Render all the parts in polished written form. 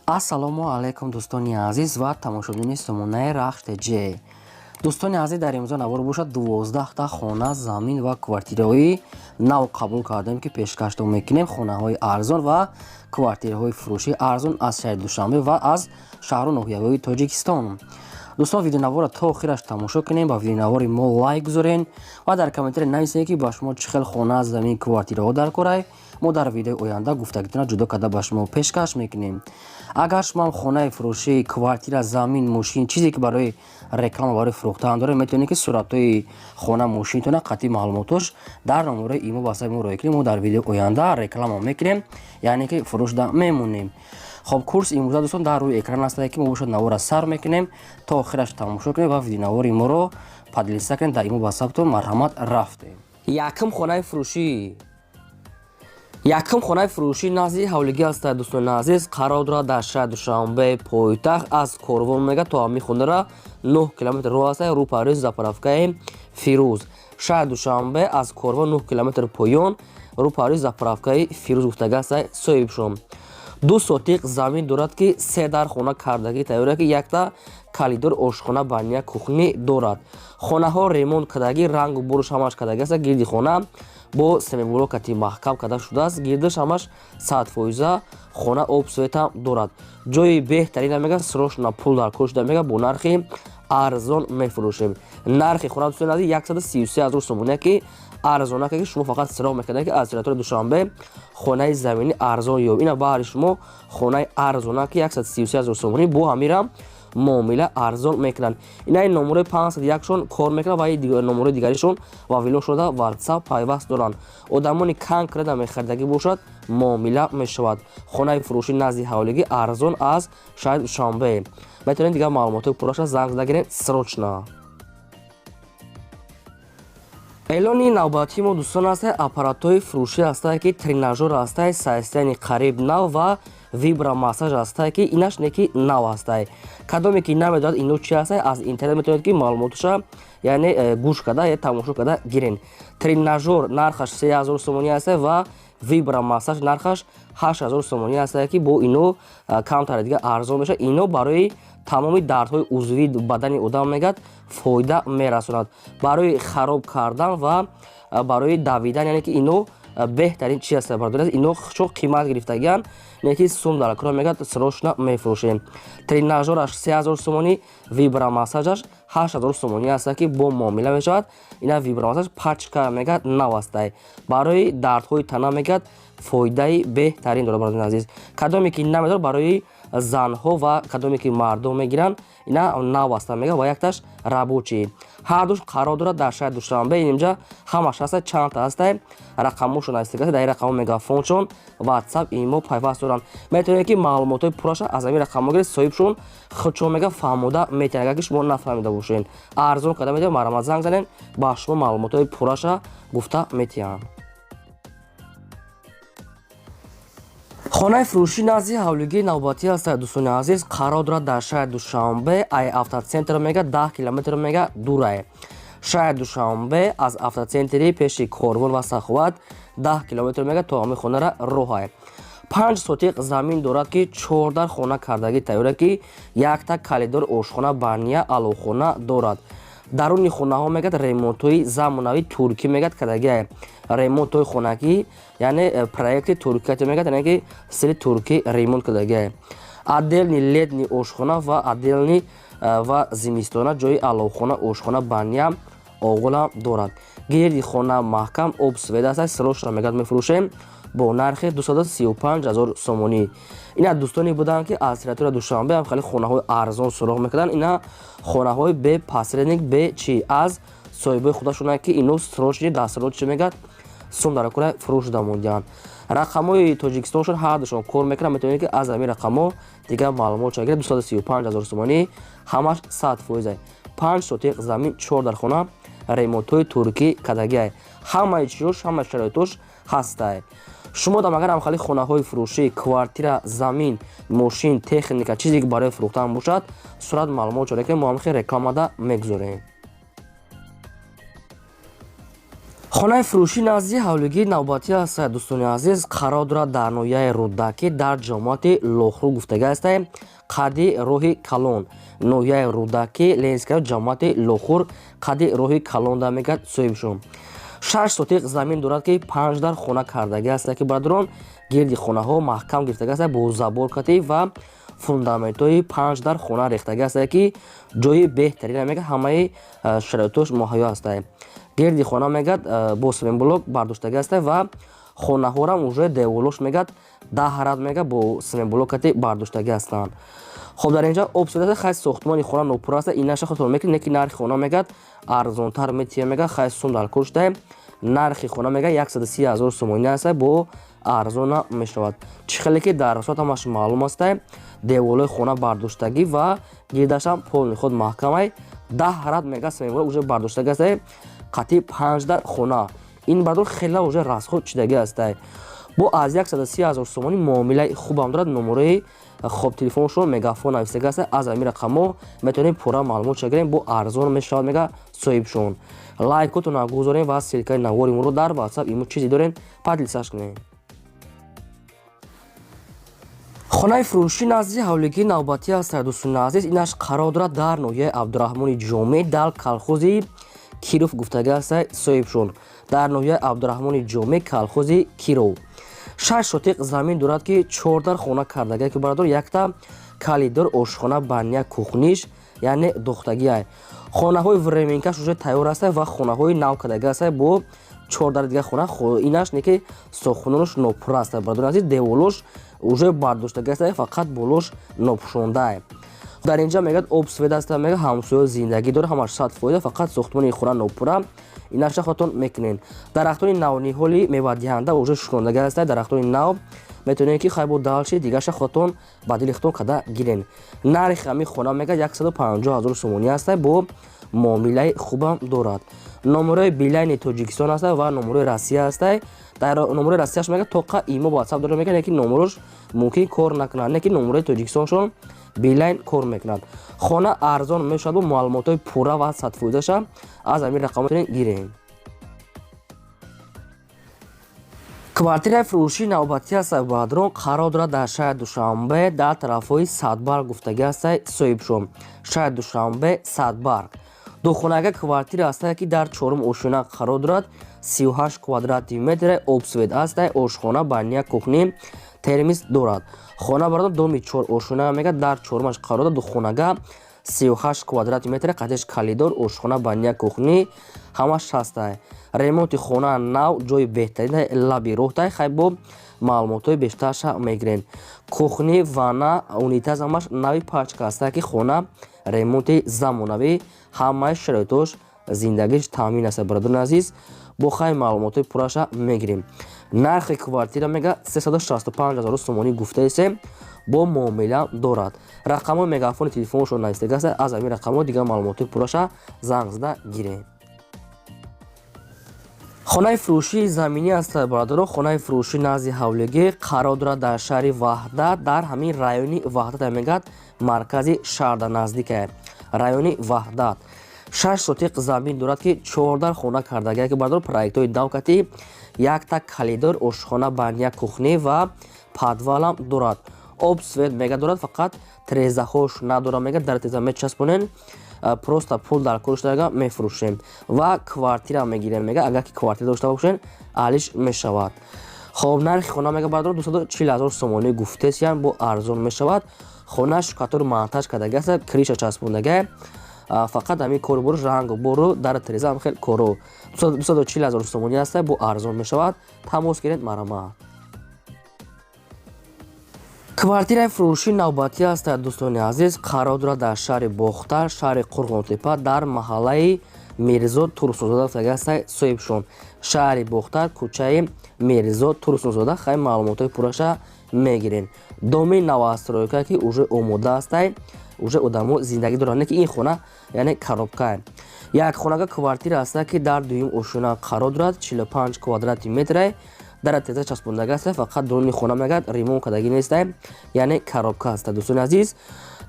ассалому алайкум дӯстони азиз ва тамошобини сомонаи рахште ҷ. дӯстони азиз, дар имрӯза навор бошад 12 хона, замин ва квартираҳои нав қабул кардем, ки пешкашдо мекунем хонаҳои арзон ва квартираҳои фурӯши арзон аз шаҳри Душанбе ва аз шаҳру ноҳияҳои Тоҷикистон. дӯстон, видеонавора то охираш тамошо кунем, ба видеонавори мо лайк гузорен ва дар комментаре нависед, ки ба шумо чӣ хел хона, замин, квартираҳо дар корай. мо дар видеои оянда гуфтагитона ҷудо карда ба шумо пешкаш мекунем. агар шумо хонаи фурӯшӣ, квартира, замин, мошин, чизе ки барои реклама, барои фурӯхтан доред, метавонед ки суратҳои хона, мошинтона, қатъи маълумотош дар номерои имо ба сайти мо роя кунед. мо дар видеои оянда реклама мекунем, яъне ки фурӯшда мемонем. хоб, курс имрӯза дӯстон дар рӯи экран ҳастад, ки мо бошад навора сар мекунем, то охираш тамошо кунем ва видеонавори моро падлиста кунем. Дар имо ба сабтон марҳамат рафтем. Якум хонаи фурӯшӣ. якум хонаи фурӯшӣ назди ҳавлигӣ ҳастад. дӯстони азиз, қарор дорад дар шаҳри Душанбе пойтахт. аз Корвон мега то Амихонара 9 километр роҳ ҳастад. рӯпарои заправкаи Фирӯз. шаҳри Душанбе аз Корвон 9 километр поён, рӯпарои заправкаи Фирӯз гуфтага ҳастад соҳибшон. 2 сотиқ замин дорад, ки 3 дар хона кардагӣ тайёр, ки якта калидор ошхона, баня, кухнӣ дорад. хонаҳо ремонт кардагӣ, рангу бурш ҳамаш кардагӣ аст. гирди хона бо семиблокати маҳкам карда шудааст. гирдаш ҳамаш 100% хона об светам дорад. ҷои беҳтарина мега срочно пул дар кор шуда мега бо нархи арзон мефурӯшем. нархи хона дӯстони азиз 133 000 сомония, ки арзонаке, ки шумо фақат сироғ мекардед, ки аз территорияи Душанбе хонаи замини арзон ёбед. ина баҳри шумо хонаи арзона, ки 133 000 сомонӣ бо ҳамира муомила арзон мекунанд. ина номерои 501шон кор мекунанд ва номерои дигаришон ва вило шуда WhatsApp пайваст доранд. одамони конкретна мехаридагӣ бошад, муомила мешавад. хонаи фурӯшӣ назди ҳавлигӣ арзон аз шаҳри Душанбе. метавонед дигар маълумотҳои пурраша занг зада гиред срочно. эълони навбатии мо дӯстон аст, аппаратҳои фурӯшӣ ҳастад, ки тренажер ҳастад, сайстани қариб нав ва вибромассаж ҳастад, ки инаш не ки нав ҳастад. кадоме ки намедонад ино чӣ ҳастад, аз интернет метавонед ки маълумоташа яъне гӯш карда тамошо карда гирен. тренажер нархаш 3000 сомонӣ ҳастад ва вибромассаж нархаш 8000 сомонӣ ҳастад, ки бо ино камтар дига арзон мешавад. ино барои тамоми дардҳои узвии бадани одам мегад фоида мерасонад. барои хароб кардан ва барои давидан, яъне ки ино беҳтарин чиз аст. бардоред ино чун қимат гирифтагиан, не ки сум дар кор мегад срочно мефурӯшем. тренажераш 3000 сомонӣ, вибромассажаш 8000 сомонӣ аст, ки бо муомила мешавад. ина вибромассаж пачка мегад нав астад. барои дардҳои тана мегад фоидаи беҳтарин дорад. бардоред азиз, кадоме ки намедонад барои занҳо ва кадоме ки мардум мегиранд, ина нав аста мегад ва якташ рабочий. ҳардуш қарор дорад дар шаҳри Душанбе. инҷа ҳамаш ҳаста, чандта ҳастад. рақамошон истифода дар рақамо мегафоншон WhatsApp имо пайваст доранд. метавонед ки маълумотҳои пурраша аз ҳамин рақамо гиред. соҳибшон худшон мега фаҳмода метавонед. агар ки шумо нафаҳмида бошед, арзон карда метавонед марҳамат занг занед, ба шумо маълумотҳои пурраша гуфта метиҳанд. хонаи фурӯшӣ назди ҳавлигии навбатӣ ҳастад. дӯстони азиз, қарор дорад дар шаҳри Душанбе. ай автоцентр мега 10 километр мега дурай. шаҳри Душанбе аз автоцентри пеши Корвон ва Саховат 10 километр мега то Амихонара роҳ. 5 сотиқ замин дорад, ки 14 хона кардагӣ тайёр, ки якта калидор ошхона, баня, аловхона дорад. даруни хонаҳо мегад ремонтҳои замонави туркӣ мегад кардагӣ. ремонтҳои хонагӣ яъне проекти туркӣ мегад, яъне ки стили туркӣ ремонт кардагӣ. отделни летни ошхона ва отделни ва зимистона ҷои аловхона, ошхона, баня, оғулам дорад. гирди хона маҳкам об свет аст. срочно мегад мефурӯшем бо нархи 235 000 сомонӣ. ина дӯстоне буданд, ки аз территорияи Душанбе ҳам хеле хонаҳои арзон суроғ мекарданд. ина хонаҳои бе посредник, бе чӣ аз соҳибои худашонанд, ки ино срочни дастрочи мегад сум дар кора фурӯш шуда мондианд. рақамои Тоҷикистоншон ҳардушон кор мекунанд. метавонед ки аз ҳамин рақамо дигар маълумот гиред. 235 000 сомонӣ, ҳамаш 100%. 5 сотиқ замин, 14 хона, ремонтҳои туркӣ кардагӣ. ҳамаи чизош, ҳамаи шароитош ҳастад. шумо дам агар ҳамхали хонаҳои фурӯшӣ, квартира, замин, мошин, техника, чизе ки барои фурӯхтан бошад, сурат маълумот ҷорӣ ки мо ҳамхи рекламада мегузорем. хонаи фурӯшӣ назди ҳавлигии навбатӣ аст дӯстони азиз қарор дорад дар ноҳияи рӯдаки дар ҷомоати лохрӯ гуфтага аст қадди роҳи калон ноҳияи рӯдаки ленскаи ҷомоати лохур қадди роҳи калон дар мегӯяд соҳибшон 6 сотиқ замин дорад ки 5 дар хона кардагӣ аст ки бародарон гирди хонаҳо маҳкам гирифтага аст бо заборкатӣ ва фундаментҳои 5 дар хона рехтага аст ки ҷои беҳтарин мегӯяд ҳамаи шароитош муҳайё аст гирди хона мегӯяд бо семенблок бардоштага аст ва хонаҳорам уже деволош мегӯяд 10 рад мегӯяд бо семенблокати бардоштагӣ ҳастанд хоб дар инҷа обсида хай сохтмони хона нопур аст инаша хотон мекунед ки нархи хона мегӯяд арзонтар метия мегӯяд хай сум дар кор шуда нархи хона мегӯяд 130 000 сомонӣ аст бо арзона мешавад чӣ хеле ки дар асот ҳамаш маълум аст деволои хона бардоштагӣ ва гирдашам полни худ маҳкамай 10 рад мегӯяд семенблок уже бардоштагӣ аст қатъи 5 дар хона ин бардор хела уже расход чидагӣ аст бо аз 130 000 сомонӣ муомилаи хубам дорад номерои хоб телефоншон мегафон нависага аст аз ами рақамҳо метавонед пурра маълумот гирем бо арзон мешавад мега соҳибшон лайкотона гузорем ва ссилкаи навори моро дар ватсап имо чизе дорем падлисаш кунем хонаи фурӯшӣ назди ҳавлигии навбатӣ аст дӯстони азиз инаш қарор дорад дар ноҳияи абдураҳмони ҷомеъ дар колхози киров гуфтага аст соҳибшон дар ноҳияи абдураҳмони ҷомеъ колхози киров 6 сотиқ замин дорад ки 4 дар хона кардага ки барадор якта калидор ошхона баня кухниш яъне дохтагӣ хонаҳои временкаш уже тайёр аст ва хонаҳои нав кардага аст бо 4 дар дига хона инаш не ки сохтмонош нопур аст барадор азиз деволош уже бардоштага аст фақат болош нопӯшонда дар инҷа мегӯяд обсвед аст мега ҳамсоё зиндагӣ дорад ҳамаш 100% фақат сохтмони хона нопура инаша хотон мекунен дарахтони навниҳоли мевадиҳанда уже шукондага аст дарахтони нав метавонед ки хайбо далши дигаша хотон ба дили хутон када гирен нархи ҳами хона мегӯяд 150 000 сомонӣ аст бо муомилаи хубам дорад номерои билайни тоҷикистон аст ва номерои россия аст дар номерои россияш мегӯяд тоқа имо ватсап дорад мегӯяд ки номерош мумкин кор накунад не ки номерои тоҷикистоншон билайн кор мекунад хона арзон мешавад бо маълумотҳои пурра ва 100%ша аз ами рақамот гирем квартираи фурӯшии навбатӣ аст бародарон қарор дорад дар шаҳри душанбе дар тарафҳои садбарг гуфтагӣ аст соҳибшон шаҳри душанбе садбарг духонага квартира аст ки дар 4 ошина қарор дорад 38 квадрати метр обсвед аст ошхона баня кухни термис дорад хона бародар доми 4 ошина мегӯяд дар 4-маш қарор дорад духонага 38 квадрати метр қатеш калидор ошхона баня кухни ҳамаш ҳаст ремонти хона нав ҷои беҳтарин лаби роҳ хай бо маълумотҳои бештарша мегирен кухни ванна унитаз ҳамаш нави пачка аст ки хона ремонти замонавӣ ҳамаи шароитош зиндагиш таъмин аст бародарони азиз бо хай маълумотҳои пурраша мегирем нархи квартира мега 365 000 сомонӣ гуфтааст бо муомила дорад рақамҳои мегафони телефоншон навистага аст аз ами рақамҳо дигар маълумотҳои пурраша занг зада гирем хонаи фурӯшии заминӣ аст бародарон хонаи фурӯшӣ назди ҳавлигӣ қарор дорад дар шаҳри ваҳдат дар ҳамин райони ваҳдат мегӯяд маркази шаҳрда наздик райони ваҳдат 6 сотиқ замин дорад ки 4 дар хона кардага ки бародарон проектҳои навкати якта калидор ошхона баня кухни ва падвалам дорад обсвед мега дорад фақат трезаҳош надорад мега дар треза мечаспонен просто пул дар кор шудага мефурӯшем ва квартира мегирем мега агар ки квартира дошта бошен алиш мешавад хоб нархи хона мега бародарон 240 000 сомонӣ гуфтесиян бо арзон мешавад хона шукатор монтаж кардага аст криша часпондага фақат ҳамин кори бору рангу бору дар треза ҳам хел коро 240 000 сомонӣ аст бо арзон мешавад тамос гиред марамат квартираи фурӯшии навбатӣ аст дӯстони азиз қарор дорад дар шаҳри бохтар шаҳри қурғонтепа дар маҳаллаи мирзо турсунзода аст соҳибшон шаҳри бохтар кӯчаи мирзо турсунзода хай маълумотҳои пурраша мегирен доми навастройка ки уже омода аст уже одамо зиндагӣ доранд не ки ин хона яъне коробка як хонага квартира аст ки дар дуюм ошина қарор дорад 45 квадрати метр дар теза часпондага аст фақат дони хона мегӯяд ремонт кардагӣ нест яъне коробка аст дӯстони азиз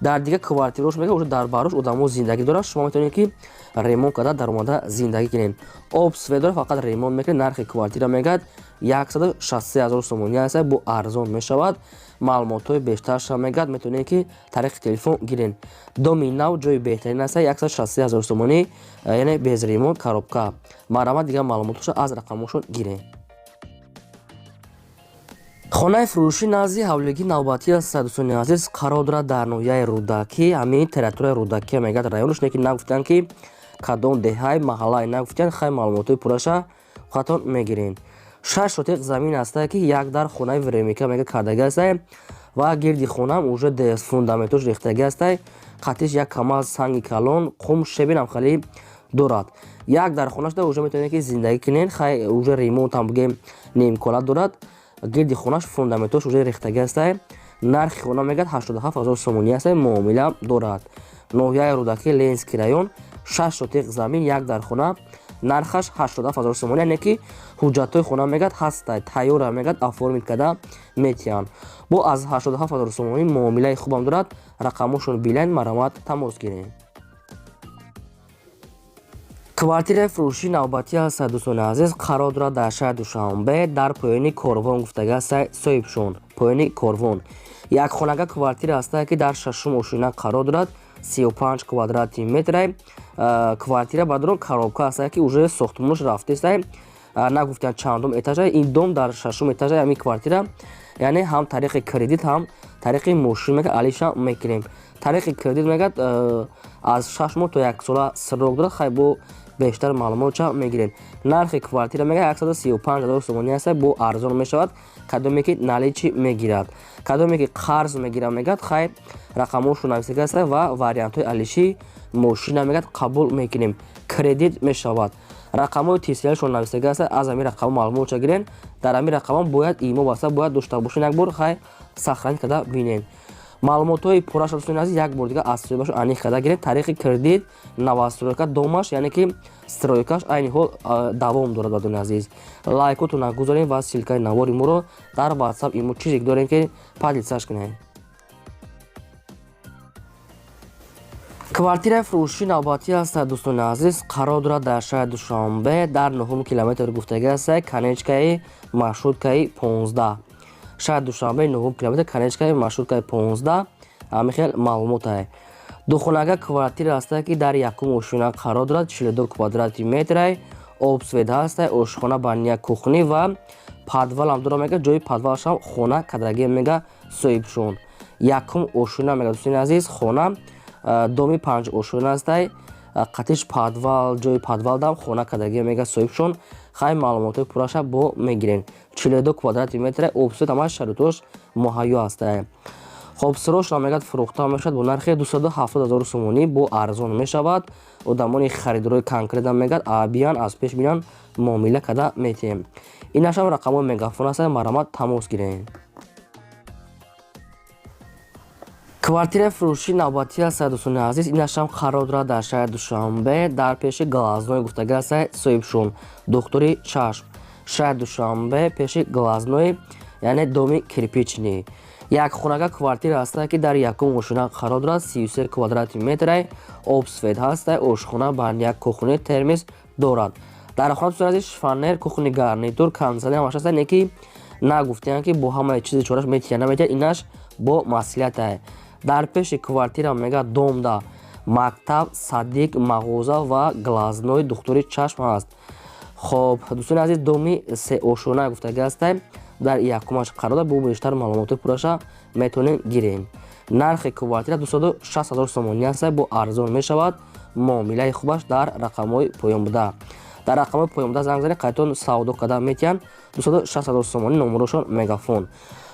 дар дигар квартираош мега уже дар барош одамо зиндагӣ дорад, шумо метавонед ки ремонт карда дар омада зиндагӣ кунед. Об свет дора, фақат ремонт мекунед. Нархи квартира мегӯяд 163 000 сомонӣ аст, бо арзон мешавад. маълумотҳои бештарша мегӯяд метавонед ки тариқи телефон гиред. доми нав ҷои беҳтарин аст, 163 000 сомонӣ, яъне без ремонт коробка. марҳамат, дигар маълумотҳоша аз рақамошон гиред. хонаи фурӯшӣ назди ҳавлигӣ навбатӣ аст. дӯстони азиз, қарор дорад дар ноҳияи Рӯдакӣ, ҳамин территорияи Рӯдакӣ мегӯяд районаш, не ки нагуфтанд ки кадом деҳаи маҳаллаи нагуфтанд, хай маълумотҳои пурраша худатон мегиред. 6 сотиқ замин аст ки як дар хонаи веремика мега кардагӣ аст ва гирди хонам уже фундаментош рехтагӣ аст. қатиш як камаз санги калон, қум, шебинам хали дорад. як дар хонашда уже метавонед ки зиндагӣ кунед, хай уже ремонтам бигем неимконат дорад. гирди хонаш фундаментош уже рехтагӣ аст. нархи хона мегӯяд 87 000 сомонӣ аст, муомила дорад. ноҳияи Рӯдакӣ, Ленинский район, 6 сотиқ замин, як дар хона, нархаш 87 000 сомонӣ, яъне ки ҳуҷҷатҳои хона мегӯяд ҳастад, тайёра мегӯяд оформид карда метиҳанд. бо аз 87 000 сомонӣ муомилаи хубам дорад. рақамошон билайн, марҳамат, тамос гиред. квартираи фурӯшии навбатӣ аст. дӯстони азиз, қарор дорад дар шаҳри Душанбе, дар поёни Корвон гуфтагӣ аст, соҳибшон, поёни Корвон. якхонага квартира аст ки дар шашум ошина қарор дорад, 35 квадрати метр. квартира ба дурон коробка аст ки уже сохтмонаш рафтест, нагуфтанд чандум этажа. ин дом дар шашум этажа ҳамин квартира, яъне ҳам тариқи кредит, ҳам тариқи мошин мега алиша мекунем. тариқи кредит мегӯяд аз 6 моҳ то 1 сола срок дорад, хай бо бештар маълумотша мегиред. нархи квартира мегӯяд 135 000 сомонӣ аст, бо арзон мешавад. кадоме ки наличӣ мегирад, кадоме ки қарз мегирад мегӯяд, хай рақамошо нависида аст ва вариантҳои алиши мошина мегӯяд қабул мекунем, кредит мешавад. рақамҳои тисялшон нависида аст, аз ҳамин рақамҳо маълумотша гиред. дар ҳамин рақамҳо бояд имо баста бояд дошта бошед, як бор хай сахранӣ карда бинед. маълумотҳои пурраша дӯстони азиз, як бор дигар аз соҳибашо аниқ карда гиред. тариқи кредит новостройка домаш, яъне ки стройкаш айни ҳол давом дорад. бадони азиз, лайкотона гузоред ва силкаи навори моро дар WhatsApp имо чизе дорем ки подлитсаш кунед. квартираи фурӯшии навбатӣ аст. дӯстони азиз, қарор дорад дар шаҳри Душанбе, дар 9 километр гуфтагӣ аст, канечкаи маршруткаи 15. шаҳри Душанбе, 9 километр, канечкаи маршруткаи 15. ҳамихел маълумот ай. духонага квартира аст ки дар якум ошина қарор дорад, 42 квадрати метр. обсвет аст, ошхона баня, кухни ва подвалам дора мега. ҷои подвалшам хона кадрагӣ мега соҳибшон. якум ошина мега дӯстони азиз, хона доми 5 ошина аст, қатиш подвал, ҷои подвал дам хона кадрагӣ мега соҳибшон. хай маълумотҳои пурраша бо мегиред. 42 квадрати метр, обсвет ҳамаш шаритош муҳайё аст. хоб сирошам мегӯяд фурӯхта мешавад бо нархи 270 000 сомонӣ, бо арзон мешавад. одамони харидорои конкретам мегӯяд биан аз пеш бинан, муомила карда метиҳем. инашам рақамҳои мегафон аст, марҳамат, тамос гиред. квартираи фурӯшии навбатӣ аст. дӯстони азиз, инашам қарор дорад дар шаҳри Душанбе, дар пеши глазной гуфтагӣ аст, соҳибшон, духтури чашм. шаҳри Душанбе, пеши глазной, яъне доми кирпични. якхонага квартира аст ки дар якум ошина қарор дорад, 33 квадрати метр. обсвет аст, ошхона баня, кухни, термис дорад. дар хона дӯстони азиз, шифонер, кухни, гарнитур, камзали ҳамаш аст, не ки нагуфтанд ки бо ҳамаи чизи чораш метиҳад наметиҳад, инаш бо маслиҳат ай. дар пеши квартира мегӯяд домда мактаб, садик, мағоза ва глазной духтури чашм аст. хоб дӯстони азиз, доми 3 ошона гуфтагӣ аст, дар якумаш қарор дорад. бо бештар маълумоти пурраша метавонед гиред. нархи квартира 260 000 сомонӣ аст, бо арзон мешавад. муомилаи хубаш дар рақамҳои поёнбуда. дар рақамҳои поёнбуда занг занед, қайтон савдо карда метиҳанд. 260 000 сомонӣ, номерошон мегафон.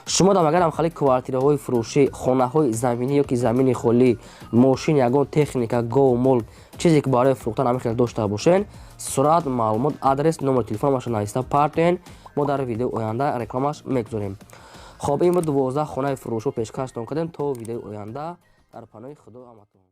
шумо дам агарам хали квартираҳои фурӯшӣ, хонаҳои заминӣ ё ки замини холӣ, мошин, ягон техника, гов, мол, чизе ки барои фурӯхтан ҳамихел дошта бошед, сурат, маълумот, адрес, номери телефонамашро нависта партоен. мо дар видеои оянда рекламаш мегузорем. хоб ин бо 12 хонаи фурӯшро пешкаштон кардем. то видеои оянда, дар паноҳи худо аматон.